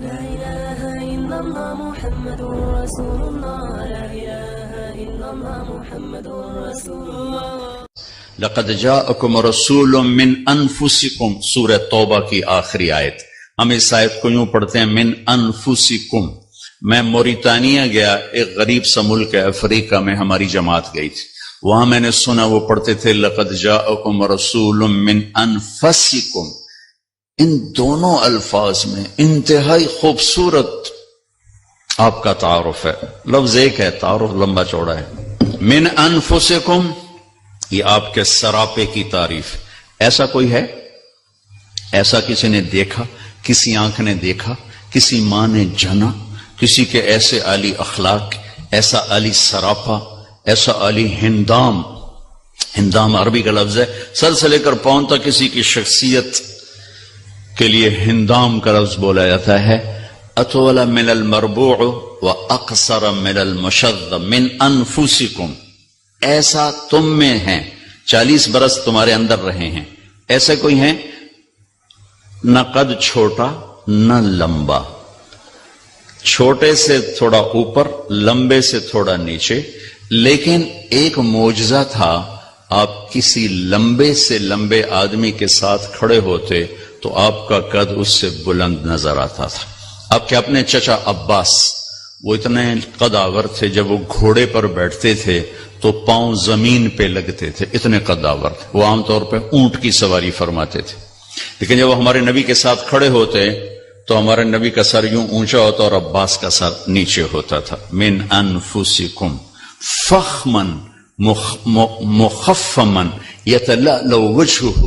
لا إله إلا الله محمد رسول الله لا إله إلا الله محمد رسول الله لقد جاءكم رسول من انفسکم سورہ توبہ کی آخری آیت. ہم اس آیت کو یوں پڑھتے ہیں من انفسکم. میں موریتانیہ گیا، ایک غریب سا ملک ہے افریقہ میں، ہماری جماعت گئی تھی. وہاں میں نے سنا وہ پڑھتے تھے لقد جاءکم رسول من انفسکم. ان دونوں الفاظ میں انتہائی خوبصورت آپ کا تعارف ہے. لفظ ایک ہے، تعارف لمبا چوڑا ہے. من انفسکم یہ آپ کے سراپے کی تعریف. ایسا کوئی ہے؟ ایسا کسی نے دیکھا؟ کسی آنکھ نے دیکھا؟ کسی ماں نے جنا؟ کسی کے ایسے عالی اخلاق، ایسا عالی سراپا، ایسا عالی ہندام. ہندام عربی کا لفظ ہے، سر سے لے کر پاؤں تک کسی کی شخصیت کے لیے ہندام کا لفظ بولا جاتا ہے. اطول من المربوع و اقصر من المشذب من انفسکم. ایسا تم میں ہیں، 40 برس تمہارے اندر رہے ہیں. ایسے کوئی ہیں؟ نہ قد چھوٹا نہ لمبا، چھوٹے سے تھوڑا اوپر، لمبے سے تھوڑا نیچے. لیکن ایک معجزہ تھا، آپ کسی لمبے سے لمبے آدمی کے ساتھ کھڑے ہوتے تو آپ کا قد اس سے بلند نظر آتا تھا. آپ کے اپنے چچا عباس وہ اتنے قداور تھے، جب وہ گھوڑے پر بیٹھتے تھے تو پاؤں زمین پہ لگتے تھے، اتنے قداور تھے. وہ عام طور پہ اونٹ کی سواری فرماتے تھے. لیکن جب وہ ہمارے نبی کے ساتھ کھڑے ہوتے تو ہمارے نبی کا سر یوں اونچا ہوتا اور عباس کا سر نیچے ہوتا تھا. من انفسکم فخما مخفما یتلألؤ وجهه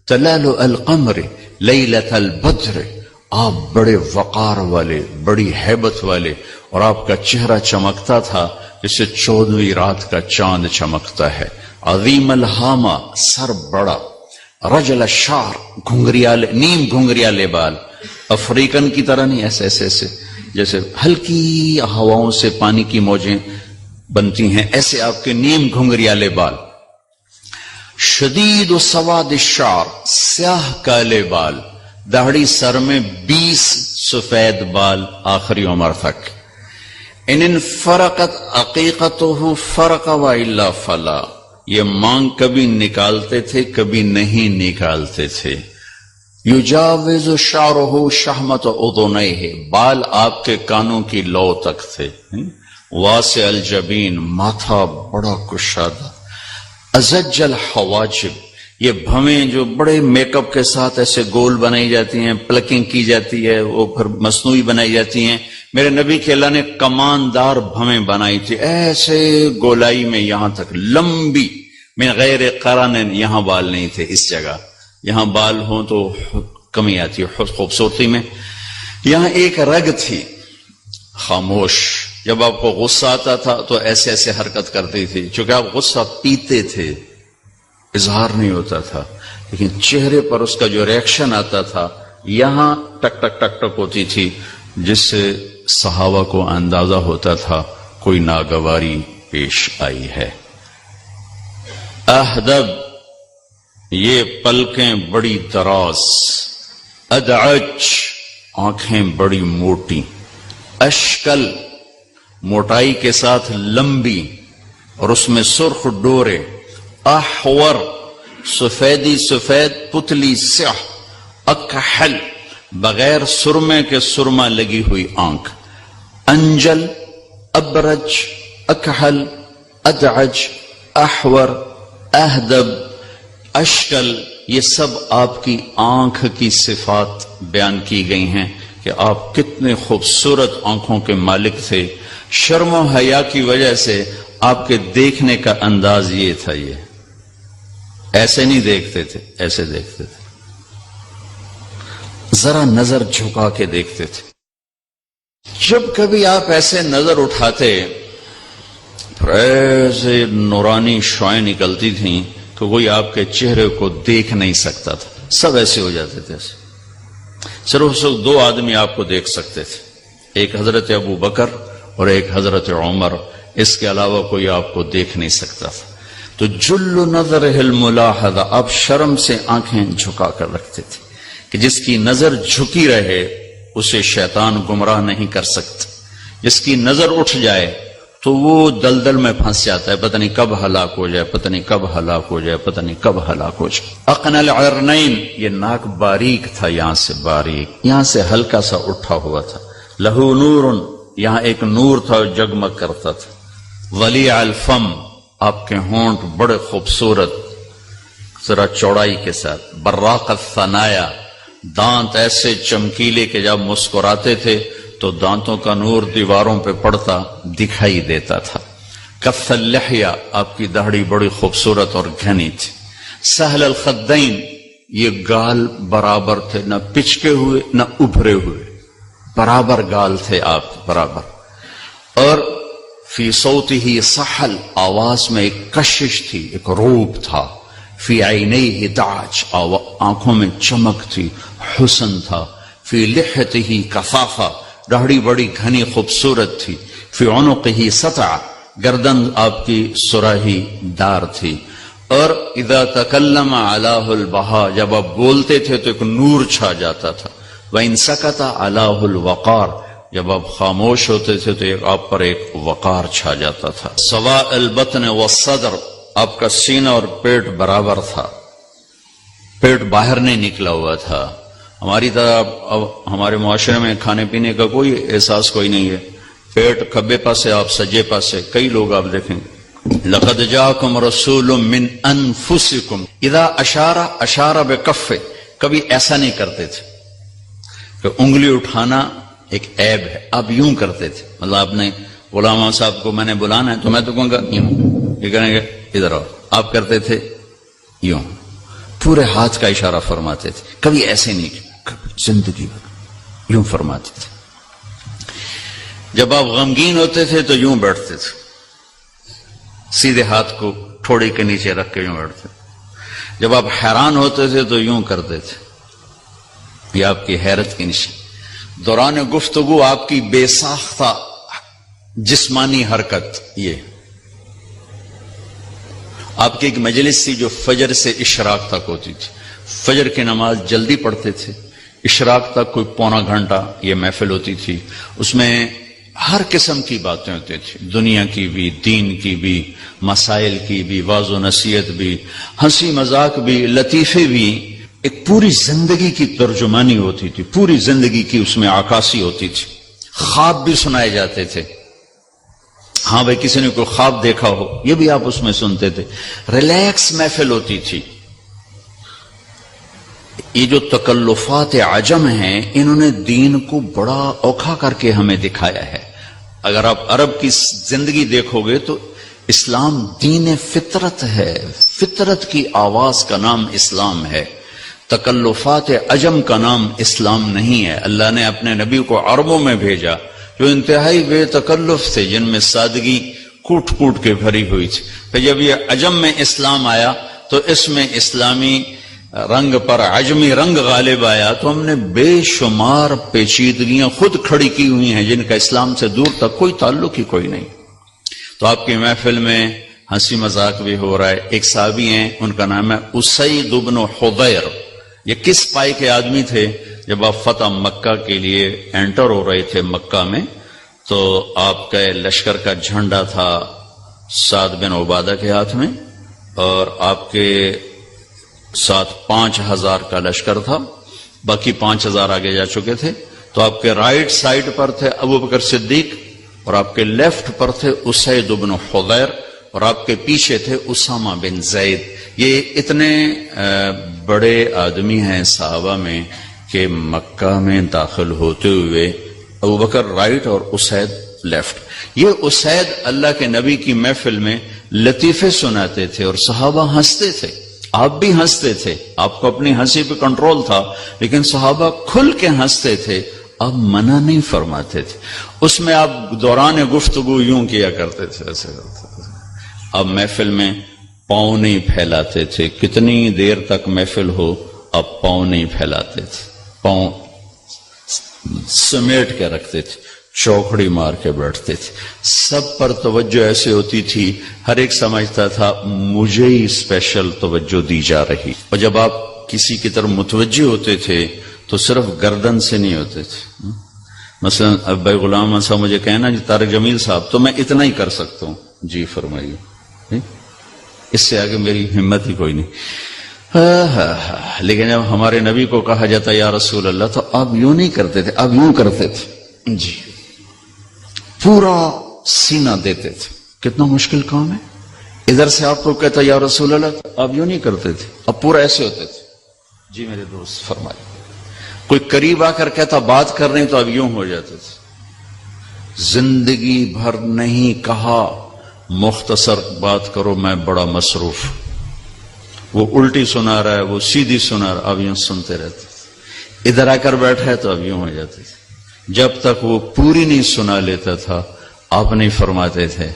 تلألؤ القمر لیلۃ البدر. آپ بڑے وقار والے، بڑی ہیبت والے، اور آپ کا چہرہ چمکتا تھا جسے 14ویں رات کا چاند چمکتا ہے. عظیم الہامہ، سر بڑا. رجل الشعر، گھنگریالے، نیم گھنگریالے بال. افریقن کی طرح نہیں، ایسے ایسے ایسے جیسے ہلکی ہواؤں سے پانی کی موجیں بنتی ہیں، ایسے آپ کے نیم گھنگریالے بال. شدید و سواد الشعر، سیاہ کالے بال. داڑھی سر میں 20 سفید بال آخری عمر تک. ان فرقت عقیقتہ فرق والا فلا. یہ مانگ کبھی نکالتے تھے، کبھی نہیں نکالتے تھے. یجاوز شعرہ شحمت اذنیہ، بال آپ کے کانوں کی لو تک تھے. واسع الجبین، ماتھا بڑا کشادہ. ازج الحواجب، یہ بھویں جو بڑے میک اپ کے ساتھ ایسے گول بنائی جاتی ہیں، پلکنگ کی جاتی ہے، وہ پھر مصنوعی بنائی جاتی ہیں. میرے نبی کے اللہ نے کماندار بھویں بنائی تھی، ایسے گولائی میں یہاں تک لمبی. من غیر قرن، یہاں بال نہیں تھے اس جگہ. یہاں بال ہوں تو کمی آتی ہے خوبصورتی میں. یہاں ایک رگ تھی خاموش. جب آپ کو غصہ آتا تھا تو ایسے ایسے حرکت کرتی تھی. چونکہ آپ غصہ پیتے تھے، اظہار نہیں ہوتا تھا، لیکن چہرے پر اس کا جو ریئیکشن آتا تھا یہاں ٹک ٹک ٹک ٹک ہوتی تھی، جس سے صحابہ کو اندازہ ہوتا تھا کوئی ناگواری پیش آئی ہے. اہدب، یہ پلکیں بڑی دراز. ادعج، آنکھیں بڑی موٹی. اشکل، موٹائی کے ساتھ لمبی اور اس میں سرخ ڈورے. احور، سفیدی سفید، پتلی سیاہ. اکحل، بغیر سرمے کے سرما لگی ہوئی آنکھ. انجل، ابرج، اکحل، ادعج، احور، اہدب، اشکل، یہ سب آپ کی آنکھ کی صفات بیان کی گئی ہیں کہ آپ کتنے خوبصورت آنکھوں کے مالک تھے. شرم و حیا کی وجہ سے آپ کے دیکھنے کا انداز یہ تھا، یہ ایسے نہیں دیکھتے تھے، ایسے دیکھتے تھے، ذرا نظر جھکا کے دیکھتے تھے. جب کبھی آپ ایسے نظر اٹھاتے پھر ایسے نورانی شعائیں نکلتی تھیں کہ کوئی آپ کے چہرے کو دیکھ نہیں سکتا تھا. سب ایسے ہو جاتے تھے. صرف 2 آدمی آپ کو دیکھ سکتے تھے، ایک حضرت ابو بکر اور ایک حضرت عمر. اس کے علاوہ کوئی آپ کو دیکھ نہیں سکتا تھا. تو جل نظر الملاحظہ، آپ شرم سے آنکھیں جھکا کر رکھتے تھے کہ جس کی نظر جھکی رہے اسے شیطان گمراہ نہیں کر سکتا. جس کی نظر اٹھ جائے تو وہ دلدل میں پھنس جاتا ہے، پتہ نہیں کب ہلاک ہو جائے، پتہ نہیں کب ہلاک ہو جائے، پتہ نہیں کب ہلاک ہو جائے. اقنى العرنین، یہ ناک باریک تھا، یہاں سے باریک، یہاں سے ہلکا سا اٹھا ہوا تھا. لہو نور، یہاں ایک نور تھا جو جگمگ کرتا تھا. ولیع الفم، آپ کے ہونٹ بڑے خوبصورت ذرا چوڑائی کے ساتھ. براق الثنایا، دانت ایسے چمکیلے کہ جب مسکراتے تھے تو دانتوں کا نور دیواروں پہ پڑتا دکھائی دیتا تھا. کف اللحیہ، آپ کی داڑھی بڑی خوبصورت اور گھنی تھی. سہل الخدین، یہ گال برابر تھے، نہ پچکے ہوئے نہ ابھرے ہوئے، برابر گال تھے آپ، برابر. اور فی صوتہ سحل، آواز میں ایک کشش تھی، ایک روب تھا. فی عینیہ دعج، آنکھوں میں چمک تھی، حسن تھا. فی لحیتہ کثافہ، داڑھی بڑی گھنی خوبصورت تھی. فی عنقہ سطع، گردن آپ کی سراہی دار تھی. اور اذا تکلم علاہ البہا، جب آپ بولتے تھے تو ایک نور چھا جاتا تھا. وَإِن سَكَتَ عَلَاهُ الْوَقَارِ، جب آپ خاموش ہوتے تھے تو آپ پر ایک وقار چھا جاتا تھا. سواء البطن والصدر، آپ کا سینہ اور پیٹ برابر تھا، پیٹ باہر نہیں نکلا ہوا تھا. ہماری طرح اب ہمارے معاشرے میں کھانے پینے کا کوئی احساس کوئی نہیں ہے، پیٹ کھبے پاسے آپ سجے پاسے. کئی لوگ آپ دیکھیں گے. لقد جاءکم رسول من انفسکم، اذا اشار بکف، کبھی ایسا نہیں کرتے تھے کہ انگلی اٹھانا ایک عیب ہے، آپ یوں کرتے تھے. مطلب آپ نے غلام صاحب کو میں نے بلانا ہے تو میں تو کہوں گا یوں، یہ کہیں گے ادھر آؤ، آپ کرتے تھے یوں، پورے ہاتھ کا اشارہ فرماتے تھے. کبھی ایسے نہیں، کبھی زندگی یوں فرماتے تھے. جب آپ غمگین ہوتے تھے تو یوں بیٹھتے تھے، سیدھے ہاتھ کو ٹھوڑی کے نیچے رکھ کے یوں بیٹھتے. جب آپ حیران ہوتے تھے تو یوں کرتے تھے. یہ آپ کی حیرت کی نشانی. دوران گفتگو آپ کی بے ساختہ جسمانی حرکت. یہ آپ کی ایک مجلس تھی جو فجر سے اشراق تک ہوتی تھی. فجر کی نماز جلدی پڑھتے تھے، اشراق تک کوئی پونا گھنٹہ یہ محفل ہوتی تھی. اس میں ہر قسم کی باتیں ہوتی تھی، دنیا کی بھی، دین کی بھی، مسائل کی بھی، واعظ و نصیحت بھی، ہنسی مذاق بھی، لطیفے بھی. ایک پوری زندگی کی ترجمانی ہوتی تھی، پوری زندگی کی اس میں عکاسی ہوتی تھی. خواب بھی سنائے جاتے تھے. ہاں بھائی کسی نے کوئی خواب دیکھا ہو یہ بھی آپ اس میں سنتے تھے. ریلیکس محفل ہوتی تھی. یہ جو تکلفات عجم ہیں انہوں نے دین کو بڑا اوکھا کر کے ہمیں دکھایا ہے. اگر آپ عرب کی زندگی دیکھو گے تو اسلام دین فطرت ہے، فطرت کی آواز کا نام اسلام ہے. تکلفات عجم کا نام اسلام نہیں ہے. اللہ نے اپنے نبی کو عربوں میں بھیجا جو انتہائی بے تکلف تھے، جن میں سادگی کوٹ کوٹ کے بھری ہوئی تھی. پھر جب یہ عجم میں اسلام آیا تو اس میں اسلامی رنگ پر عجمی رنگ غالب آیا تو ہم نے بے شمار پیچیدگیاں خود کھڑی کی ہوئی ہیں جن کا اسلام سے دور تک کوئی تعلق ہی کوئی نہیں. تو آپ کی محفل میں ہنسی مذاق بھی ہو رہا ہے. ایک صحابی ہیں ان کا نام ہے اسید بن حضیر. یہ کس پائے کے آدمی تھے؟ جب آپ فتح مکہ کے لیے انٹر ہو رہے تھے مکہ میں تو آپ کا لشکر کا جھنڈا تھا سعد بن عبادہ کے ہاتھ میں اور آپ کے ساتھ 5000 کا لشکر تھا، باقی 5000 آگے جا چکے تھے. تو آپ کے رائٹ سائڈ پر تھے ابو بکر صدیق اور آپ کے لیفٹ پر تھے اسید بن حضیر اور آپ کے پیچھے تھے اسامہ بن زید. یہ اتنے بڑے آدمی ہیں صحابہ میں کہ مکہ میں داخل ہوتے ہوئے ابو بکر رائٹ اور اسید لیفٹ. یہ اسید اللہ کے نبی کی محفل میں لطیفے سناتے تھے اور صحابہ ہنستے تھے. آپ بھی ہنستے تھے، آپ کو اپنی ہنسی پہ کنٹرول تھا، لیکن صحابہ کھل کے ہنستے تھے، آپ منع نہیں فرماتے تھے. اس میں آپ دوران گفتگو یوں کیا کرتے تھے، ایسے کرتے تھے. آپ محفل میں پاؤں نہیں پھیلاتے تھے. کتنی دیر تک محفل ہو آپ پاؤں نہیں پھیلاتے تھے، پاؤں سمیٹ کے رکھتے تھے، چوکڑی مار کے بیٹھتے تھے. سب پر توجہ ایسے ہوتی تھی ہر ایک سمجھتا تھا مجھے ہی اسپیشل توجہ دی جا رہی. اور جب آپ کسی کی طرف متوجہ ہوتے تھے تو صرف گردن سے نہیں ہوتے تھے. مثلا اب بھائی غلام صاحب مجھے کہنا جی طارق جمیل صاحب تو میں اتنا ہی کر سکتا ہوں. جی فرمائیے. اس سے آگے میری ہمت ہی کوئی نہیں. لیکن جب ہمارے نبی کو کہا جاتا یا رسول اللہ تو آپ یوں نہیں کرتے تھے, آپ یوں کرتے تھے. جی پورا سینہ دیتے تھے. کتنا مشکل کام ہے. ادھر سے آپ کو کہتا یا رسول اللہ تو آپ یوں نہیں کرتے تھے, اب پورا ایسے ہوتے تھے. جی میرے دوست فرمائے. کوئی قریب آ کر کہتا بات کر رہے ہیں تو اب یوں ہو جاتے تھے. زندگی بھر نہیں کہا مختصر بات کرو میں بڑا مصروف. وہ الٹی سنا رہا ہے, وہ سیدھی سنا رہا ہے, اب یوں سنتے رہتے. ادھر آ کر بیٹھا ہے تو اب یوں ہو جاتے تھے. جب تک وہ پوری نہیں سنا لیتا تھا آپ نہیں فرماتے تھے.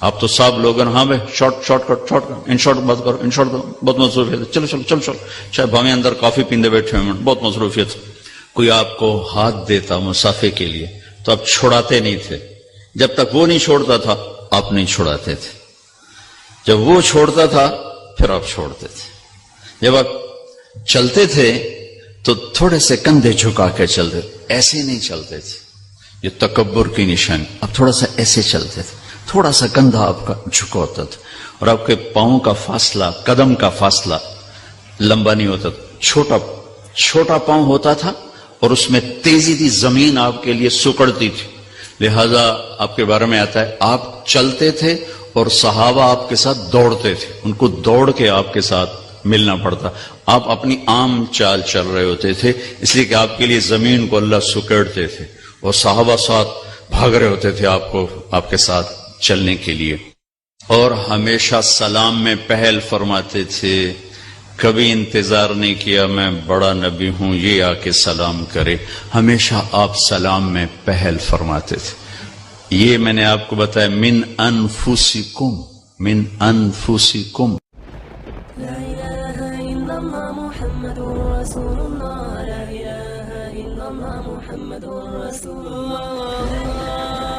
آپ تو صاحب لوگ ہاں بھائی شارٹ کٹ ان شارٹ بات کرو, ان شارٹ بہت مصروفیت ہے, چلو چلو چلو چلو, چاہے بھاویں اندر کافی پیندے بیٹھے ہوئے بہت مصروفیت. کوئی آپ کو ہاتھ دیتا مسافے کے لیے تو آپ چھوڑاتے نہیں تھے. جب تک وہ نہیں چھوڑتا تھا آپ نہیں چھوڑاتے تھے. جب وہ چھوڑتا تھا پھر آپ چھوڑتے تھے. جب آپ چلتے تھے تو تھوڑے سے کندھے جھکا کے چلتے, ایسے نہیں چلتے تھے. یہ تکبر کی نشانی. اب تھوڑا سا ایسے چلتے تھے, تھوڑا سا کندھا آپ کا جھکا ہوتا تھا اور آپ کے پاؤں کا فاصلہ, قدم کا فاصلہ لمبا نہیں ہوتا تھا. چھوٹا پاؤں ہوتا تھا اور اس میں تیزی تھی, زمین آپ کے لیے سکڑتی تھی. لہذا آپ کے بارے میں آتا ہے آپ چلتے تھے اور صحابہ آپ کے ساتھ دوڑتے تھے. ان کو دوڑ کے آپ کے ساتھ ملنا پڑتا. آپ اپنی عام چال چل رہے ہوتے تھے اس لیے کہ آپ کے لیے زمین کو اللہ سکڑتے تھے اور صحابہ ساتھ بھاگ رہے ہوتے تھے آپ کو آپ کے ساتھ چلنے کے لیے. اور ہمیشہ سلام میں پہل فرماتے تھے. کبھی انتظار نہیں کیا میں بڑا نبی ہوں یہ آ کے سلام کرے. ہمیشہ آپ سلام میں پہل فرماتے تھے. یہ میں نے آپ کو بتایا من انفسکم, من انفسکم. لا إله إلا الله محمد رسول الله. لا إله إلا الله محمد رسول الله.